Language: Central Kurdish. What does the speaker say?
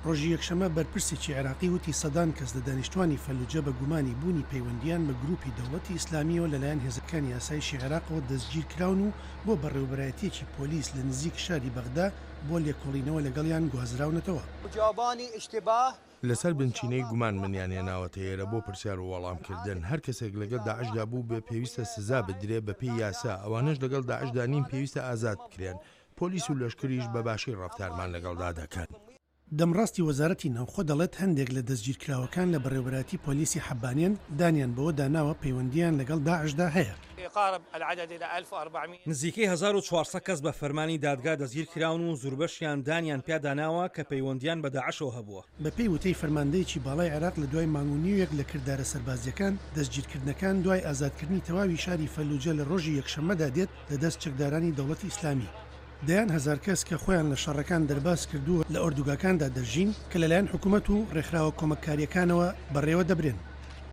ڕۆژی یەکشەمە بەرپرسێکی عێراقی وتی سەدان کەس لە دانیشتوانی فەلوجە بە گومانی بوونی پەیوەندیان بە گروپی دەوڵەتی ئیسلامیەوە لەلایەن هێزەکانی یاسایشی عێراقەوە دەستگیر کراون و بۆ بەڕێوەبەرایەتیەکی پۆلیس لە نزیک شاری بەغدا بۆ لێکۆڵینەوە لەگەڵیان گوازراونەتەوە. لەسەر بنچینەی گومان منیانێناوەتە ئێرە بۆ پرسیار و وەڵامکردن هەر کەسێک لەگەڵ داعشدا بوو بێ پێویستە سزا بدرێ بە پێی یاسا، ئەوانش لەگەڵ داعشدا نین پێویستە ئازاد بکرێن. پۆلیس و لەشکریش بە باشی ڕەفتارمان لەگەڵدا دەکەن. دەمڕاستی وەزارەتی ناوخۆ دەڵێت هەندێک لە دەستگیرکراوەکان لە بەڕێوەبەراتی پۆلیسی حەبانیان دانیان بەوە داناوە پەیوەندیان لەگەڵ داعشدا هەیە. نزیکەی 1400 کەس بە فەرمانی دادگا دەستگیر کراون و زۆربەشیان دانیان پیاداناوە کە پەیوەندیان بە داعشەوە هەبووە. بە پێی وتەی فەرماندەیەکی باڵای عێراق لە دوای مانگ و نیویەک لە کردارە سەربازیەکان دەستگیرکردنەکان دوای ئازادکردنی تەواوی شاری فەلوجە لە ڕۆژی یەکشەممەدا دێت لە دەست چەکدارانی دەوڵەتی ئیسلامی. دەیان هەزار کەس کە خۆیان لە شەڕەکان دەرباز کردووە لە ئۆردوگاکاندا دەژین کە لەلایەن حکوومەت و ڕێکخراوە کۆمەکاریەکانەوە بەڕێوە دەبرێن.